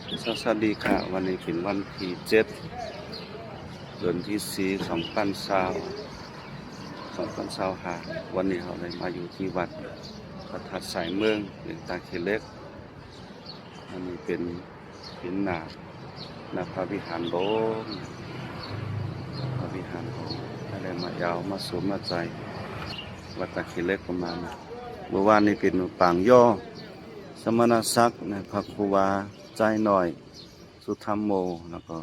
สวัสดีค่ะวันนี้เป็นวันที่7เดือนที่4 2025วันนี้เราเลยมาอยู่ที่วัดพระธาตุสายเมืองเป็นตาเขเล็กอันนี้เป็นหน้าพระวิหารหลวงพระวิหารหลวงอะไรมายาวมาสวมมาใจวัดตาเขเล็กประมาณเมื่อวานนี้เป็นปางย่อสมณศักดิ์นะพระครูบาใจหน่อยสุธรรมโมแล้วก็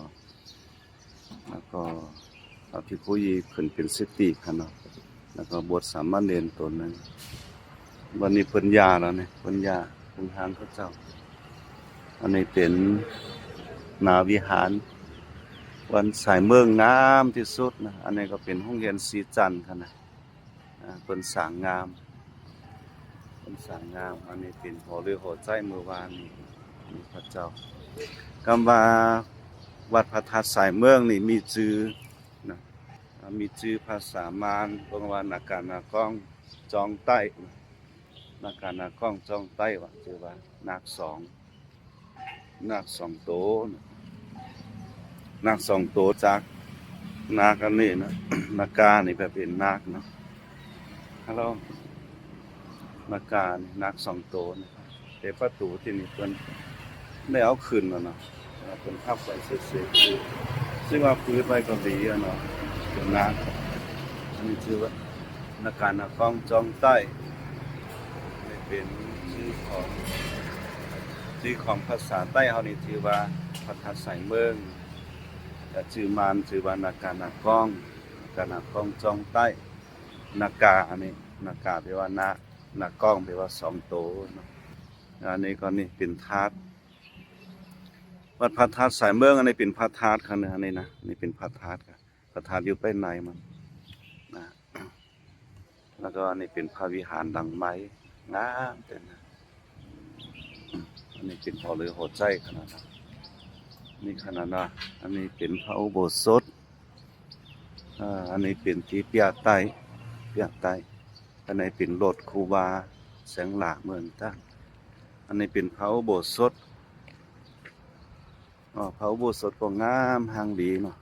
พระภิกขุยีขึ้นเป็นสิติค่ะเนาะแล้วก็บวชสามเณรตนนึงวันนี้เพิ่นยาแล้วเนี่ยเพิ่นยาเพิ่นหางพระเจ้าอันนี้เป็นนาวิหารวันสายเมืองงามที่สุดนะอันนี้ก็เป็นห้องเรียนศรีจันทร์ค่ะนะเพิ่นสร้างงามอันนี้เป็นหอเรือหอใจเมื่อวานนี้พระเจ้ากำว่าวัดพระธาตุสายเมืองนี่มีชื่อนะมีชื่อภาษามารเพราะว่านาการนากล้องจองใต้นาการนากล้องจองใต้ว่าชื่อว่านาคสองโตนาคสองโตจากนาคอันนี้นะ นาการนี่แบบเป็นนาคเนาะฮัลโหลนาการนาคสองโตนะแต่ประตูที่นี่เพิ่นได้เอาขึ้นแล้วเนาะเป็นภาพไปเสียๆซึ่งว่าพื้นไปก็ดีเนาะเป็นนาคอันนี้ชื่อว่านาการนากล้องจองใต้เป็นชื่อของภาษาใต้เฮานี่ชื่อว่าพระธาตุสายเมืองแต่ชื่อมารชื่อว่านาการนากล้องจองใต้นากาอันนี้นากาแปลว่านากล้องแปลว่าสองโตเนาะอันนี้ก็นี่เป็นธาตุวัดพระธาตุสายเมืองอันนี้เป็นพระธาตุค่ะอันนี้นะนี่เป็นพระธาตุค่ะพระธาตุอยู่ไปไหนมันนะแล้วก็อันนี้เป็นพระวิหารดังไม้งามแต่นะอันนี้เป็นหอเรือหอใจขนาดนั้นนี่ขนาดนะอันนี้เป็นพระอุโบสถอันนี้เป็นที่เปียไตอันนี้เป็นโลดครูบาแสงหลาเมืองตั้งอันนี้เป็นพระอุโบสถพระอุโบสถก็งามหางดีเนาะ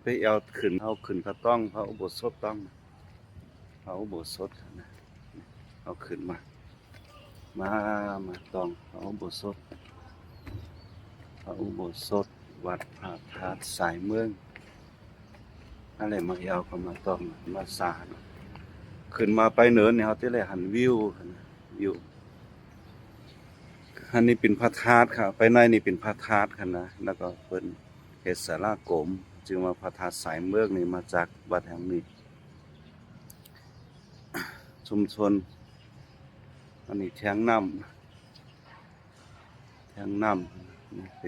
ไปเอาขึ้นพระต้องพระอุโบสถต้องพระอุโบสถนะเอาขึ้นมาต้องพระอุโบสถวัดพระธาตุสายเมืองอะไรมาเอาก็มาต้องมาสานขึ้นมาไปเหนือเนี่ยเขาที่ไรหันวิวอันนี้เป็นพระธาตุค่ะไปในนี่เป็นพระธาตุค่ะนะแล้วก็เป็นเฮศรากรมจึงว่าพระธาตุสายเมืองนี่มาจากวัดแห่งนี้ชุมชนอันนี้แทงน้ำเ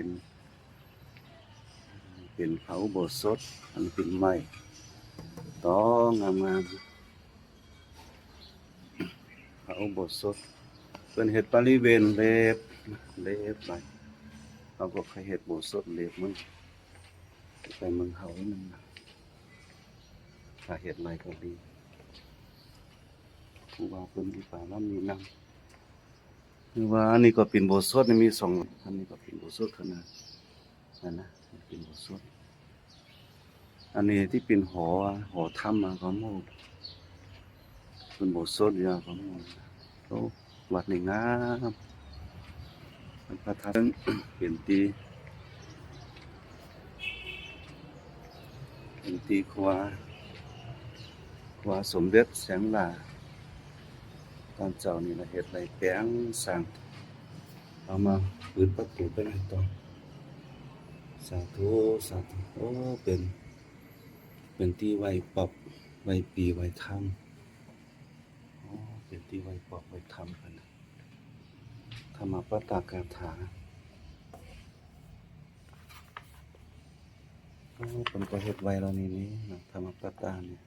ป็นพระอุโบสถอันเป็นไม้ต้องงามพระอุโบสถเป็นเห็ดบริเวณเล็บไปเราก็เคยเห็ดโบสถเล็บมึงไปเมืองเขาหนึ่งถ้าเห็ดอะไรก็ดีครูบาเพิ่นที่ป่าน้ำมีน้ำคือว่าอันนี้ก็เป็นโบสถมีสองอันนี้ก็เป็นโบสถขนาดนั่นนะเป็นโบสถอันนี้ที่เป็นหอถ้ำมาก็โมดเป็นโบสถยาก็โมดโอ้วัดนี่งามพระธาตุเป็นตีขวาสมเด็จแสงหลาตอนเจ้านี่ละเฮ็ดไรแปลงสั่งเอามาปืนประตูไปไหนต่อสาธุโอ้เป็นที่ไว้ปอบไว้ปีไว้ธรรมเป็นที่ไว้ปอบไว้ธรรมกันนะธรรมปตากาถาเป็นประเฮ็ดไว้เรานี่นะธรรมปตาเนี่ย